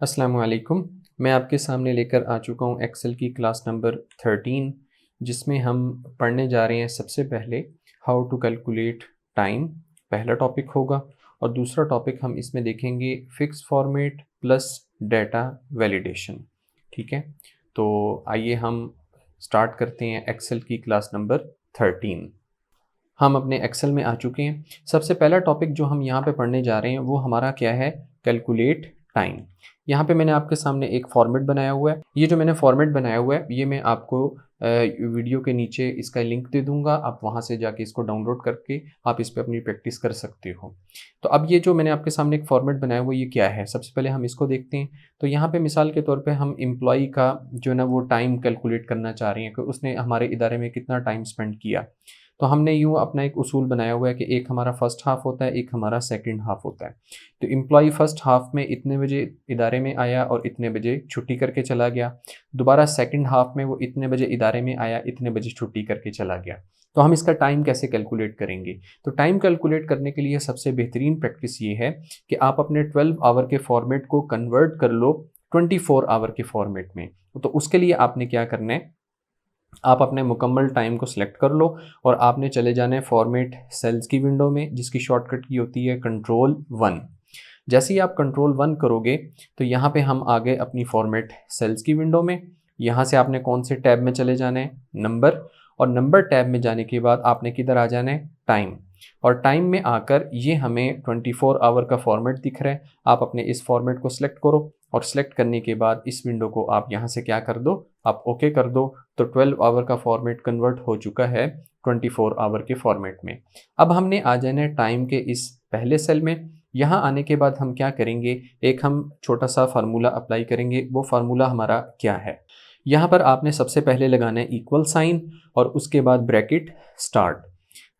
अस्सलाम वालेकुम। मैं आपके सामने लेकर आ चुका हूँ एक्सेल की क्लास नंबर 13, जिसमें हम पढ़ने जा रहे हैं सबसे पहले हाउ टू कैलकुलेट टाइम, पहला टॉपिक होगा। और दूसरा टॉपिक हम इसमें देखेंगे fix format plus data validation. ठीक है, तो आइए हम स्टार्ट करते हैं एक्सेल की क्लास नंबर 13। हम अपने एक्सेल में आ चुके हैं। सबसे पहला टॉपिक जो हम यहाँ पे पढ़ने जा रहे हैं वो हमारा क्या है, कैलकुलेट टाइम। यहाँ पे मैंने आपके सामने एक फॉर्मेट बनाया हुआ है। ये जो मैंने फॉर्मेट बनाया हुआ है ये मैं आपको वीडियो के नीचे इसका लिंक दे दूंगा, आप वहाँ से जाके इसको डाउनलोड करके आप इस पर अपनी प्रैक्टिस कर सकते हो। तो अब ये जो मैंने आपके सामने एक फॉर्मेट बनाया हुआ है ये क्या है, सबसे पहले हम इसको देखते हैं। तो यहाँ पे मिसाल के तौर पे हम एम्प्लॉई का जो ना वो टाइम कैलकुलेट करना चाह रहे हैं कि उसने हमारे इदारे में कितना टाइम स्पेंड किया। तो हमने यूँ अपना एक उसूल बनाया हुआ है कि एक हमारा फर्स्ट हाफ होता है, एक हमारा सेकंड हाफ होता है। तो एम्प्लॉई फर्स्ट हाफ में इतने बजे इदारे में आया और इतने बजे छुट्टी करके चला गया। दोबारा सेकंड हाफ में वो इतने बजे इदारे में आया, इतने बजे छुट्टी करके चला गया। तो हम इसका टाइम कैसे कैलकुलेट करेंगे? तो टाइम कैलकुलेट करने के लिए सबसे बेहतरीन प्रैक्टिस ये है कि आप अपने 12 आवर के फॉर्मेट को कन्वर्ट कर लो 24 आवर के फॉर्मेट में। तो उसके लिए आपने क्या करना है, आप अपने मुकम्मल टाइम को सिलेक्ट कर लो और आपने चले जाना है फॉर्मेट सेल्स की विंडो में, जिसकी शॉर्टकट की होती है कंट्रोल 1। जैसे ही आप कंट्रोल 1 करोगे तो यहाँ पे हम आ गए अपनी फॉर्मेट सेल्स की विंडो में। यहाँ से आपने कौन से टैब में चले जाना है, नंबर। और नंबर टैब में जाने के बाद आपने किधर आ जाना है, टाइम। और टाइम में आकर ये हमें 24 आवर का फॉर्मेट दिख रहा है। आप अपने इस फॉर्मेट को सिलेक्ट करो और सिलेक्ट करने के बाद इस विंडो को आप यहाँ से क्या कर दो, आप ओके कर दो। तो 12 आवर का फॉर्मेट कन्वर्ट हो चुका है 24 आवर के फॉर्मेट में। अब हमने आ जाना है टाइम के इस पहले सेल में। यहाँ आने के बाद हम क्या करेंगे, एक हम छोटा सा फार्मूला अप्लाई करेंगे। वो फार्मूला हमारा क्या है, यहाँ पर आपने सबसे पहले लगाना है इक्वल साइन और उसके बाद ब्रैकेट स्टार्ट।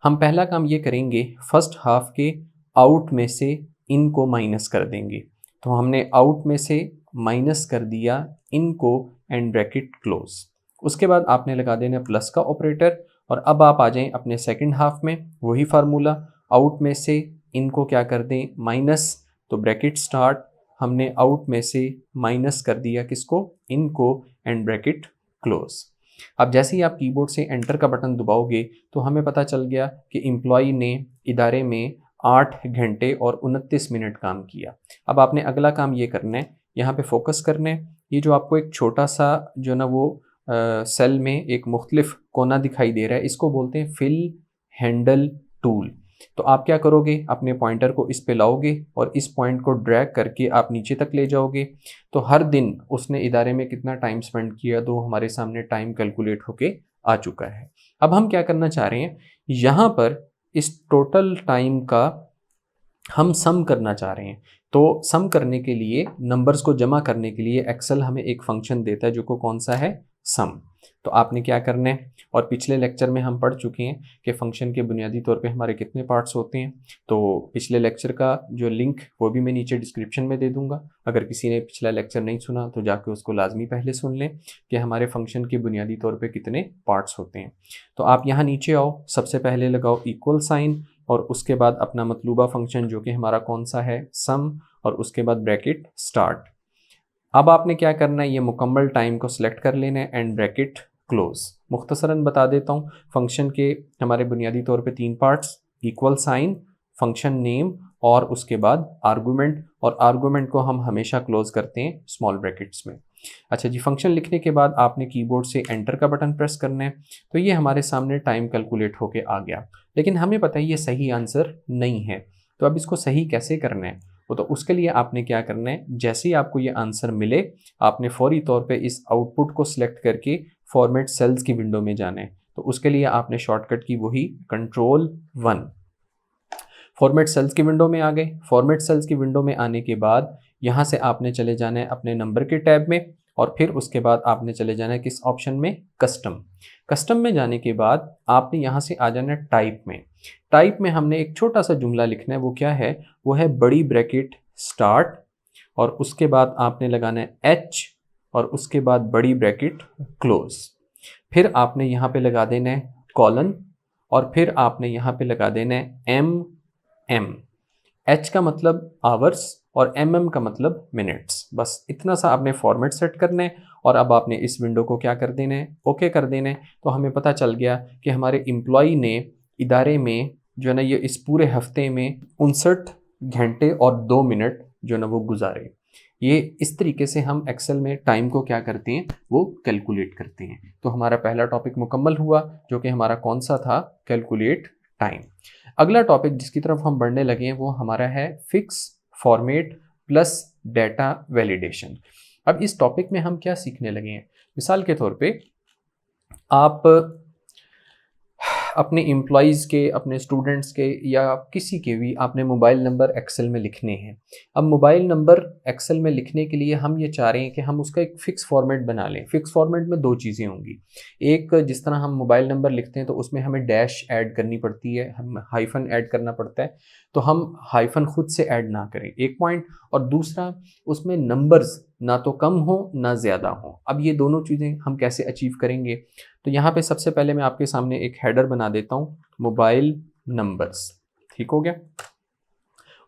हम पहला काम ये करेंगे, फर्स्ट हाफ के आउट में से इन को माइनस कर देंगे। तो हमने आउट में से माइनस कर दिया इन को एंड ब्रैकेट क्लोज। उसके बाद आपने लगा देना प्लस का ऑपरेटर। और अब आप आ जाएं अपने सेकंड हाफ में, वही फार्मूला, आउट में से इनको क्या कर दें, माइनस। तो ब्रैकेट स्टार्ट, हमने आउट में से माइनस कर दिया किसको, इनको एंड ब्रैकेट क्लोज। अब जैसे ही आप कीबोर्ड से एंटर का बटन दबाओगे तो हमें पता चल गया कि एम्प्लॉई ने इदारे में 8 घंटे और 29 मिनट काम किया। अब आपने अगला काम ये करना है, यहाँ पे फोकस करना है। ये जो आपको एक छोटा सा जो ना वो सेल में एक मुख्तलिफ कोना दिखाई दे रहा है, इसको बोलते हैं फिल हैंडल टूल। तो आप क्या करोगे, अपने पॉइंटर को इस पे लाओगे और इस पॉइंट को ड्रैग करके आप नीचे तक ले जाओगे। तो हर दिन उसने इदारे में कितना टाइम स्पेंड किया, तो हमारे सामने टाइम कैलकुलेट होके आ चुका है। अब हम क्या करना चाह रहे हैं, यहाँ पर इस टोटल टाइम का हम सम करना चाह रहे हैं। तो सम करने के लिए, नंबर्स को जमा करने के लिए एक्सेल हमें एक फंक्शन देता है जो को कौन सा है, सम। तो आपने क्या करना है, और पिछले लेक्चर में हम पढ़ चुके हैं कि फंक्शन के बुनियादी तौर पे हमारे कितने पार्ट्स होते हैं। तो पिछले लेक्चर का जो लिंक वो भी मैं नीचे डिस्क्रिप्शन में दे दूंगा। अगर किसी ने पिछला लेक्चर नहीं सुना तो जाके उसको लाजमी पहले सुन लें कि हमारे फंक्शन के बुनियादी तौर पे कितने पार्ट्स होते हैं। तो आप यहाँ नीचे आओ, सबसे पहले लगाओ इक्वल साइन और उसके बाद अपना मतलूबा फंक्शन जो कि हमारा कौन सा है, सम, और उसके बाद ब्रैकेट स्टार्ट। अब आपने क्या करना है, ये मुकम्मल टाइम को सिलेक्ट कर लेना है एंड ब्रैकेट क्लोज। मुख्तसरन बता देता हूँ, फंक्शन के हमारे बुनियादी तौर पे 3 parts, equal sign, function name और उसके बाद आर्गूमेंट। और आर्गूमेंट को हम हमेशा क्लोज करते हैं स्मॉल ब्रैकेट्स में। अच्छा जी, फंक्शन लिखने के बाद आपने कीबोर्ड से एंटर का बटन प्रेस करना है। तो ये हमारे सामने टाइम कैलकुलेट होके आ गया। लेकिन हमें पता है ये सही आंसर नहीं है, तो अब इसको सही कैसे करना है। तो उसके लिए आपने क्या करना है, जैसे ही आपको ये आंसर मिले आपने फौरी तौर पे इस आउटपुट को सिलेक्ट करके फॉर्मेट सेल्स की विंडो में जाना है। तो उसके लिए आपने शॉर्टकट की वही कंट्रोल 1। फॉर्मेट सेल्स की विंडो में आ गए। फॉर्मेट सेल्स की विंडो में आने के बाद यहाँ से आपने चले जाना है अपने नंबर के टैब में और फिर उसके बाद आपने चले जाना है किस ऑप्शन में, कस्टम। कस्टम में जाने के बाद आपने यहाँ से आ जाना है टाइप में। टाइप में हमने एक छोटा सा जुमला लिखना है, वो क्या है, वो है बड़ी ब्रैकेट स्टार्ट और उसके बाद आपने लगाना है एच और उसके बाद बड़ी ब्रैकेट क्लोज। फिर आपने यहाँ पे लगा देना है कॉलन और फिर आपने यहाँ पे लगा देना है एम। एच का मतलब आवर्स और का मतलब मिनट्स। बस इतना सा आपने फॉर्मेट सेट करना है और अब आपने इस विंडो को क्या कर देना है, ओके कर देना है। तो हमें पता चल गया कि हमारे एम्प्लॉई ने इदारे में जो है ना ये इस पूरे हफ्ते में 59 घंटे और 2 मिनट जो है ना वो गुजारे। ये इस तरीके से हम एक्सेल में टाइम को क्या करते हैं, वो कैलकुलेट करते हैं। तो हमारा पहला टॉपिक मुकम्मल हुआ, जो कि हमारा कौन सा था, कैलकुलेट टाइम। अगला टॉपिक जिसकी तरफ हम बढ़ने लगे हैं वो हमारा है fix format plus data validation. अब इस टॉपिक में हम क्या सीखने लगे हैं, मिसाल के तौर पे आप अपने एम्प्लॉयज़ के, अपने स्टूडेंट्स के या किसी के भी आपने मोबाइल नंबर एक्सेल में लिखने हैं। अब मोबाइल नंबर एक्सेल में लिखने के लिए हम ये चाह रहे हैं कि हम उसका एक फ़िक्स फॉर्मेट बना लें। फ़िक्स फॉर्मेट में 2 चीज़ें होंगी। एक, जिस तरह हम मोबाइल नंबर लिखते हैं तो उसमें हमें डैश ऐड करनी पड़ती है, हम हाइफ़न ऐड करना पड़ता है, तो हम हाइफ़न खुद से ऐड ना करें, एक पॉइंट। और दूसरा, उसमें नंबर्स ना तो कम हो ना ज़्यादा हो। अब ये दोनों चीज़ें हम कैसे अचीव करेंगे, तो यहाँ पे सबसे पहले मैं आपके सामने एक हेडर बना देता हूँ, मोबाइल नंबर्स। ठीक हो गया।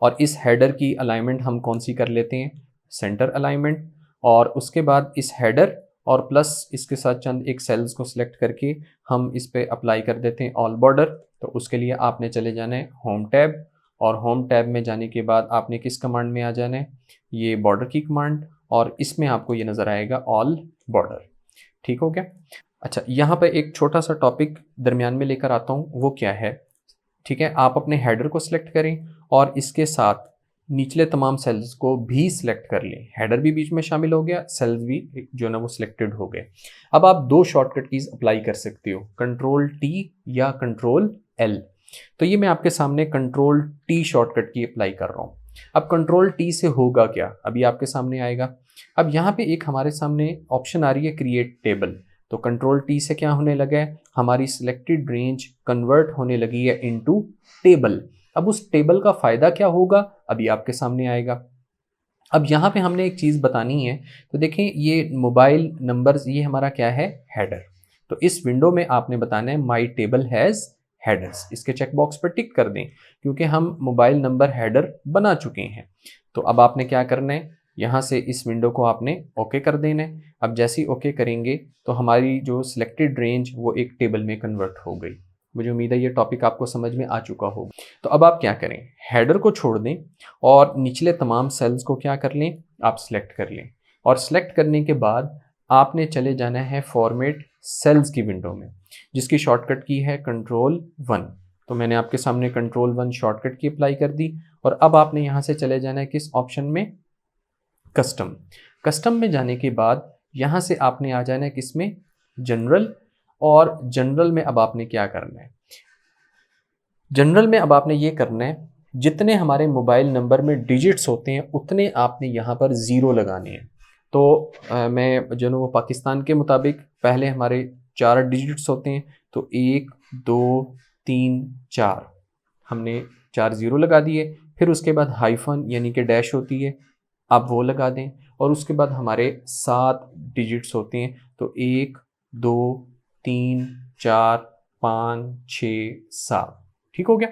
और इस हेडर की अलाइनमेंट हम कौन सी कर लेते हैं, सेंटर अलाइनमेंट। और उसके बाद इस हेडर और प्लस इसके साथ चंद एक सेल्स को सिलेक्ट करके हम इस पे अप्लाई कर देते हैं ऑल बॉर्डर। तो उसके लिए आपने चले जाना है होम टैब, और होम टैब में जाने के बाद आपने किस कमांड में आ जाना है, ये बॉर्डर की कमांड, और इसमें आपको ये नज़र आएगा ऑल बॉर्डर। ठीक हो गया। अच्छा, यहाँ पे एक छोटा सा टॉपिक दरमियान में लेकर आता हूँ, वो क्या है, ठीक है, आप अपने हेडर को सिलेक्ट करें और इसके साथ निचले तमाम सेल्स को भी सिलेक्ट कर लें। हेडर भी बीच में शामिल हो गया, सेल्स भी जो है ना वो सिलेक्टेड हो गए। अब आप 2 शॉर्टकट कीज़ अप्लाई कर सकते हो, कंट्रोल टी या कंट्रोल एल। तो ये मैं आपके सामने कंट्रोल टी शॉर्टकट की अप्लाई कर रहा हूँ। अब कंट्रोल टी से होगा क्या, अभी आपके सामने आएगा। अब यहाँ पे एक हमारे सामने ऑप्शन आ रही है क्रिएट टेबल। तो कंट्रोल टी से क्या होने लगा है, हमारी सिलेक्टेड रेंज कन्वर्ट होने लगी है इनटू टेबल। अब उस टेबल का फ़ायदा क्या होगा, अभी आपके सामने आएगा। अब यहाँ पे हमने एक चीज़ बतानी है, तो देखें ये मोबाइल नंबर्स, ये हमारा क्या है, हेडर। तो इस विंडो में आपने बताना है माई टेबल हैज़ हेडर्स। इसके चेक बॉक्स पर टिक कर दें, क्योंकि हम मोबाइल नंबर हेडर बना चुके हैं। तो अब आपने क्या करना है, यहाँ से इस विंडो को आपने ओके कर देना है। अब जैसे ही ओके करेंगे तो हमारी जो सिलेक्टेड रेंज वो एक टेबल में कन्वर्ट हो गई। मुझे उम्मीद है ये टॉपिक आपको समझ में आ चुका होगा। तो अब आप क्या करें, हेडर को छोड़ दें और निचले तमाम सेल्स को क्या कर लें, आप सिलेक्ट कर लें। और सिलेक्ट करने के बाद आपने चले जाना है फॉर्मेट सेल्स की विंडो में, जिसकी शॉर्टकट की है कंट्रोल 1। तो मैंने आपके सामने कंट्रोल 1 शॉर्टकट की अप्लाई कर दी। और अब आपने यहाँ से चले जाना है किस ऑप्शन में, कस्टम। कस्टम में जाने के बाद यहाँ से आपने आ जाना है किस में, जनरल। और जनरल में अब आपने क्या करना है, जनरल में अब आपने ये करना है, जितने हमारे मोबाइल नंबर में डिजिट्स होते हैं उतने आपने यहाँ पर ज़ीरो लगाने हैं। तो मैं जो है वो पाकिस्तान के मुताबिक पहले हमारे 4 डिजिट्स होते हैं, तो 1 2 3 4 हमने 4 ज़ीरो लगा दिए। फिर उसके बाद हाइफन यानी कि डैश होती है, आप वो लगा दें। और उसके बाद हमारे 7 डिजिट्स होते हैं, तो 1 2 3 4 5 6 7। ठीक हो गया।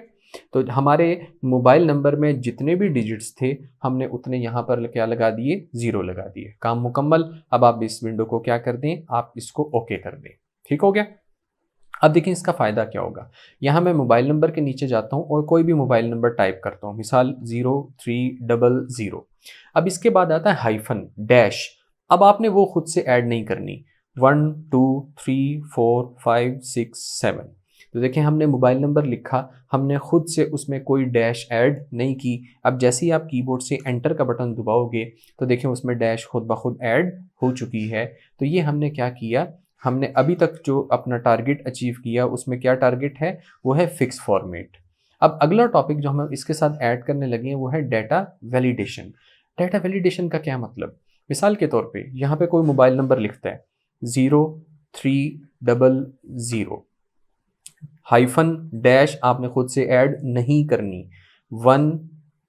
तो हमारे मोबाइल नंबर में जितने भी डिजिट्स थे हमने उतने यहाँ पर क्या लगा दिए, ज़ीरो लगा दिए। काम मुकम्मल। अब आप इस विंडो को क्या कर दें, आप इसको ओके कर दें। ठीक हो गया। अब देखिए इसका फ़ायदा क्या होगा। यहाँ मैं मोबाइल नंबर के नीचे जाता हूँ और कोई भी मोबाइल नंबर टाइप करता हूँ, मिसाल 0300। अब इसके बाद आता है हाइफन डैश। अब आपने वो खुद से ऐड नहीं करनी, 1 2 3 4 5 6 7। तो देखिए हमने मोबाइल नंबर लिखा, हमने खुद से उसमें कोई डैश ऐड नहीं की। अब जैसे ही आप कीबोर्ड से एंटर का बटन दबाओगे तो देखिए उसमें डैश खुद ब खुद ऐड हो चुकी है। तो ये हमने क्या किया, हमने अभी तक जो अपना टारगेट अचीव किया उसमें क्या टारगेट है, वो है फिक्स फॉर्मेट। अब अगला टॉपिक जो हम इसके साथ ऐड करने लगे हैं वो है डेटा वैलिडेशन। डेटा वैलिडेशन का क्या मतलब, मिसाल के तौर पे यहाँ पे कोई मोबाइल नंबर लिखता है 0300, हाइफन डैश आपने खुद से ऐड नहीं करनी, 1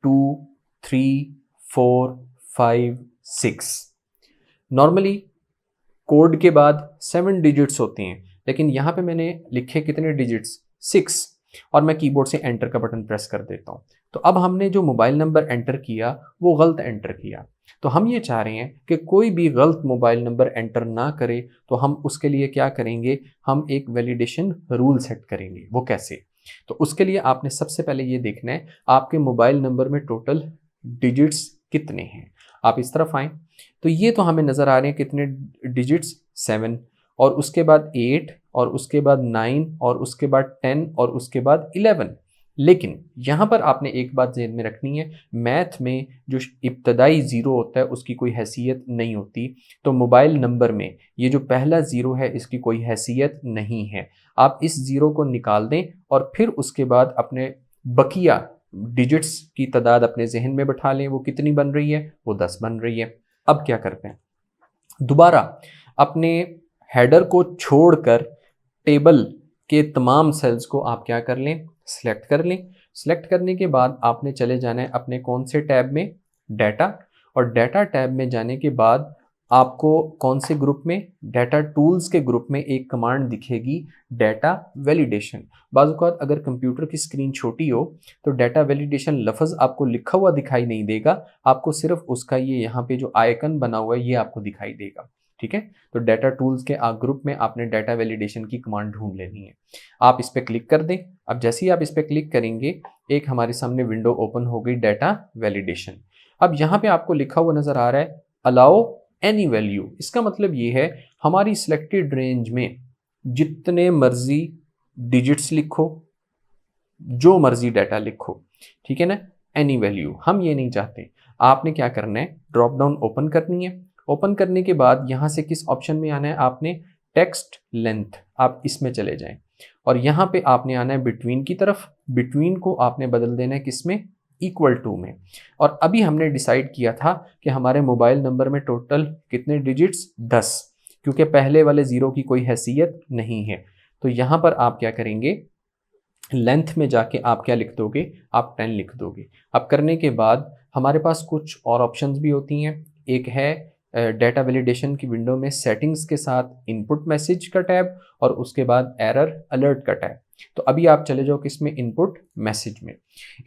2 3 4 5 6। नॉर्मली कोड के बाद 7 डिजिट्स होते हैं, लेकिन यहाँ पे मैंने लिखे कितने डिजिट्स, 6। और मैं कीबोर्ड से एंटर का बटन प्रेस कर देता हूँ। तो अब हमने जो मोबाइल नंबर एंटर किया वो गलत एंटर किया। तो हम ये चाह रहे हैं कि कोई भी गलत मोबाइल नंबर एंटर ना करे। तो हम उसके लिए क्या करेंगे, हम एक वैलिडेशन रूल सेट करेंगे। वो कैसे? तो उसके लिए आपने सबसे पहले ये देखना है आपके मोबाइल नंबर में टोटल डिजिट्स कितने हैं। आप इस तरफ आएँ तो ये तो हमें नज़र आ रहे हैं कितने डिजिट्स, 7, और उसके बाद 8, और उसके बाद 9, और उसके बाद 10, और उसके बाद 11। लेकिन यहाँ पर आपने एक बात ज़हन में रखनी है, मैथ में जो इब्तदाई ज़ीरो होता है उसकी कोई हैसियत नहीं होती। तो मोबाइल नंबर में ये जो पहला ज़ीरो है इसकी कोई हैसियत नहीं है। आप इस ज़ीरो को निकाल दें और फिर उसके बाद अपने बकिया डिजिट्स की तादाद अपने जहन में बैठा लें। वो कितनी बन रही है? वो 10 बन रही है। अब क्या करते हैं, दोबारा अपने हेडर को छोड़कर टेबल के तमाम सेल्स को आप क्या कर लें, सिलेक्ट कर लें। सिलेक्ट करने के बाद आपने चले जाना है अपने कौन से टैब में, डाटा। और डाटा टैब में जाने के बाद आपको कौन से ग्रुप में, डाटा टूल्स के ग्रुप में एक कमांड दिखेगी, डाटा वैलिडेशन। बाज़ औक़ात अगर कंप्यूटर की स्क्रीन छोटी हो तो डाटा वैलिडेशन लफ्ज़ आपको लिखा हुआ दिखाई नहीं देगा, आपको सिर्फ उसका ये यहाँ पे जो आइकन बना हुआ है ये आपको दिखाई देगा। ठीक है, तो डाटा टूल्स के ग्रुप में आपने डाटा वैलिडेशन की कमांड ढूंढ लेनी है। आप इस पर क्लिक कर दें। अब जैसे ही आप इस पर क्लिक करेंगे एक हमारे सामने विंडो ओपन हो गई, डाटा वैलिडेशन। अब यहाँ पे आपको लिखा हुआ नज़र आ रहा है अलाउ एनी वैल्यू। इसका मतलब ये है हमारी सिलेक्टेड रेंज में जितने मर्जी डिजिट्स लिखो, जो मर्जी डाटा लिखो, ठीक है ना, एनी वैल्यू। हम ये नहीं चाहते। आपने क्या करना है, ड्रॉप डाउन ओपन करनी है। ओपन करने के बाद यहाँ से किस ऑप्शन में आना है, आपने टेक्स्ट लेंथ, आप इसमें चले जाएं और यहाँ पे आपने आना है बिटवीन की तरफ। बिटवीन को आपने बदल देना है किसमें, इक्वल टू में। और अभी हमने डिसाइड किया था कि हमारे मोबाइल नंबर में टोटल कितने डिजिट्स, 10, क्योंकि पहले वाले ज़ीरो की कोई हैसियत नहीं है। तो यहाँ पर आप क्या करेंगे, लेंथ में जाके आप क्या लिख दोगे, आप 10 लिख दोगे। अब करने के बाद हमारे पास कुछ और ऑप्शंस भी होती हैं। एक है डाटा वैलिडेशन की विंडो में सेटिंग्स के साथ इनपुट मैसेज का टैब और उसके बाद एरर अलर्ट का टैब। तो अभी आप चले जाओ किसमें, इनपुट मैसेज में।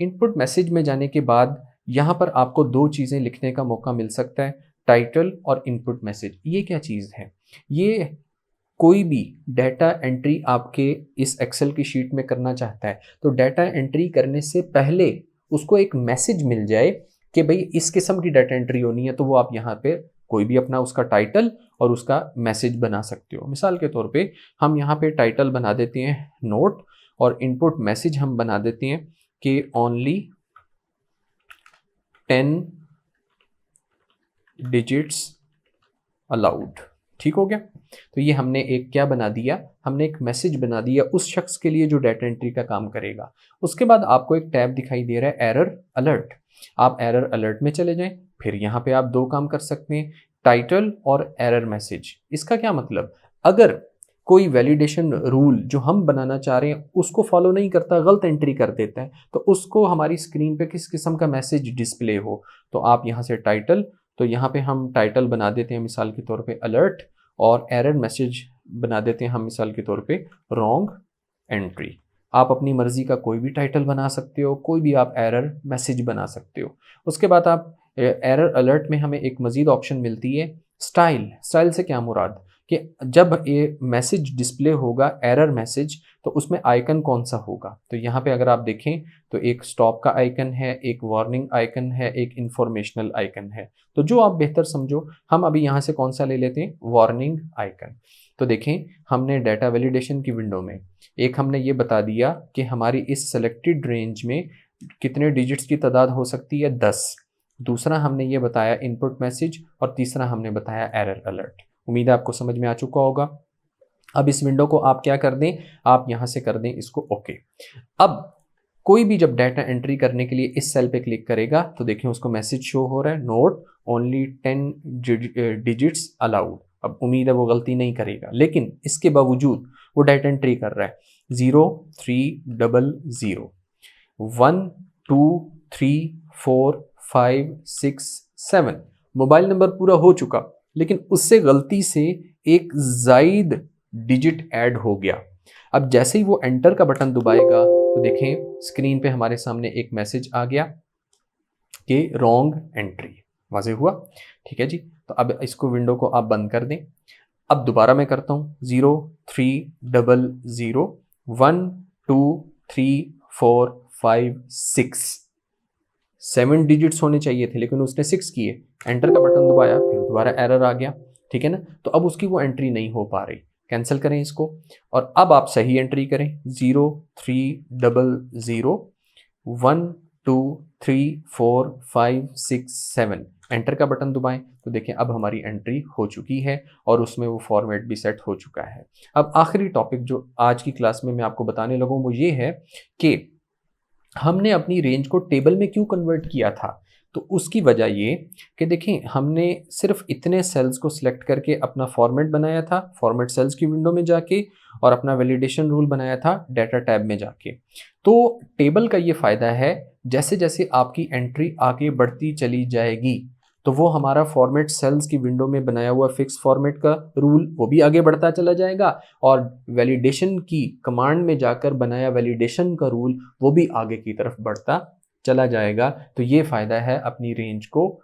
इनपुट मैसेज में जाने के बाद यहाँ पर आपको दो चीज़ें लिखने का मौका मिल सकता है, टाइटल और इनपुट मैसेज। ये क्या चीज़ है, ये कोई भी डाटा एंट्री आपके इस एक्सेल की शीट में करना चाहता है तो डाटा एंट्री करने से पहले उसको एक मैसेज मिल जाए कि भाई इस किस्म की डाटा एंट्री होनी है, तो वो आप यहाँ पे कोई भी अपना उसका टाइटल और उसका मैसेज बना सकते हो। मिसाल के तौर पे हम यहाँ पे टाइटल बना देते हैं नोट और इनपुट मैसेज हम बना देते हैं कि ओनली 10 डिजिट्स अलाउड। ठीक हो गया। तो ये हमने एक क्या बना दिया, हमने एक मैसेज बना दिया उस शख्स के लिए जो डाटा एंट्री का काम करेगा। उसके बाद आपको एक टैब दिखाई दे रहा है एरर अलर्ट। आप एरर अलर्ट में चले जाएं। फिर यहाँ पे आप दो काम कर सकते हैं, टाइटल और एरर मैसेज। इसका क्या मतलब, अगर कोई वैलिडेशन रूल जो हम बनाना चाह रहे हैं उसको फॉलो नहीं करता, गलत एंट्री कर देता है, तो उसको हमारी स्क्रीन पे किस किस्म का मैसेज डिस्प्ले हो, तो आप यहाँ से टाइटल, तो यहाँ पे हम टाइटल बना देते हैं मिसाल के तौर पे अलर्ट, और एरर मैसेज बना देते हैं हम मिसाल के तौर पे रॉन्ग एंट्री। आप अपनी मर्ज़ी का कोई भी टाइटल बना सकते हो, कोई भी आप एरर मैसेज बना सकते हो। उसके बाद आप एरर अलर्ट में हमें एक मज़ीद ऑप्शन मिलती है स्टाइल। स्टाइल से क्या मुराद कि जब ये मैसेज डिस्प्ले होगा एरर मैसेज, तो उसमें आइकन कौन सा होगा। तो यहाँ पे अगर आप देखें तो एक स्टॉप का आइकन है, एक वार्निंग आइकन है, एक इंफॉर्मेशनल आइकन है। तो जो आप बेहतर समझो। हम अभी यहाँ से कौन सा ले लेते हैं, वार्निंग आइकन। तो देखें हमने डाटा वैलिडेशन की विंडो में एक हमने ये बता दिया कि हमारी इस सेलेक्टेड रेंज में कितने डिजिट्स की तादाद हो सकती है, 10। दूसरा हमने ये बताया इनपुट मैसेज, और तीसरा हमने बताया एरर अलर्ट। उम्मीद है आपको समझ में आ चुका होगा। अब इस विंडो को आप क्या कर दें, आप यहाँ से कर दें इसको ओके। अब कोई भी जब डाटा एंट्री करने के लिए इस सेल पे क्लिक करेगा तो देखें उसको मैसेज शो हो रहा है, नोट ओनली 10 डिजिट्स अलाउड। अब उम्मीद है वो गलती नहीं करेगा, लेकिन इसके बावजूद वो डाटा एंट्री कर रहा है 0300 1 2 3 4 5 6 7। मोबाइल नंबर पूरा हो चुका, लेकिन उससे गलती से एक जायद डिजिट ऐड हो गया। अब जैसे ही वो एंटर का बटन दबाएगा तो देखें स्क्रीन पे हमारे सामने एक मैसेज आ गया कि रॉन्ग एंट्री। वाज़ेह हुआ? ठीक है जी। तो अब इसको विंडो को आप बंद कर दें। अब दोबारा मैं करता हूँ 03001234567 डिजिट्स होने चाहिए थे लेकिन उसने 6 किए। एंटर का बटन दबाया, फिर दोबारा एरर आ गया। ठीक है ना? तो अब उसकी वो एंट्री नहीं हो पा रही। कैंसिल करें इसको और अब आप सही एंट्री करें 03001234567। एंटर का बटन दबाएं तो देखें अब हमारी एंट्री हो चुकी है और उसमें वो फॉर्मेट भी सेट हो चुका है। अब आखिरी टॉपिक जो आज की क्लास में मैं आपको बताने लगा हूँ वो ये है कि हमने अपनी रेंज को टेबल में क्यों कन्वर्ट किया था। तो उसकी वजह ये कि देखें हमने सिर्फ इतने सेल्स को सिलेक्ट करके अपना फॉर्मेट बनाया था, फॉर्मेट सेल्स की विंडो में जाके, और अपना वैलिडेशन रूल बनाया था डाटा टैब में जाके। तो टेबल का ये फ़ायदा है जैसे जैसे आपकी एंट्री आगे बढ़ती चली जाएगी तो वो हमारा फॉर्मेट सेल्स की विंडो में बनाया हुआ फिक्स फॉर्मेट का रूल वो भी आगे बढ़ता चला जाएगा और वैलिडेशन की कमांड में जाकर बनाया वैलिडेशन का रूल वो भी आगे की तरफ बढ़ता चला जाएगा। तो ये फ़ायदा है अपनी रेंज को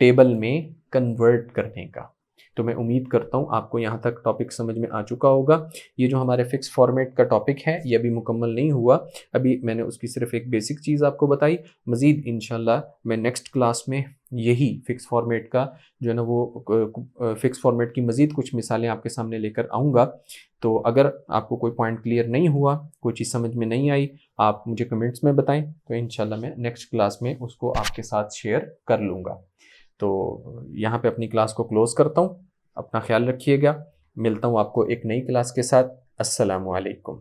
टेबल में कन्वर्ट करने का। तो मैं उम्मीद करता हूँ आपको यहाँ तक टॉपिक समझ में आ चुका होगा। ये जो हमारे फिक्स फॉर्मेट का टॉपिक है ये अभी मुकम्मल नहीं हुआ, अभी मैंने उसकी सिर्फ एक बेसिक चीज़ आपको बताई। मज़ीद इंशाल्लाह मैं नेक्स्ट क्लास में यही फिक्स फॉर्मेट का जो है ना वो फिक्स फॉर्मेट की मज़ीद कुछ मिसालें आपके सामने लेकर आऊँगा। तो अगर आपको कोई पॉइंट क्लियर नहीं हुआ, कोई चीज़ समझ में नहीं आई, आप मुझे कमेंट्स में बताएं तो इंशाल्लाह मैं नेक्स्ट क्लास में उसको आपके साथ शेयर कर लूँगा। तो यहाँ पे अपनी क्लास को क्लोज़ करता हूँ। अपना ख्याल रखिएगा। मिलता हूँ आपको एक नई क्लास के साथ। अस्सलामु अलैकुम।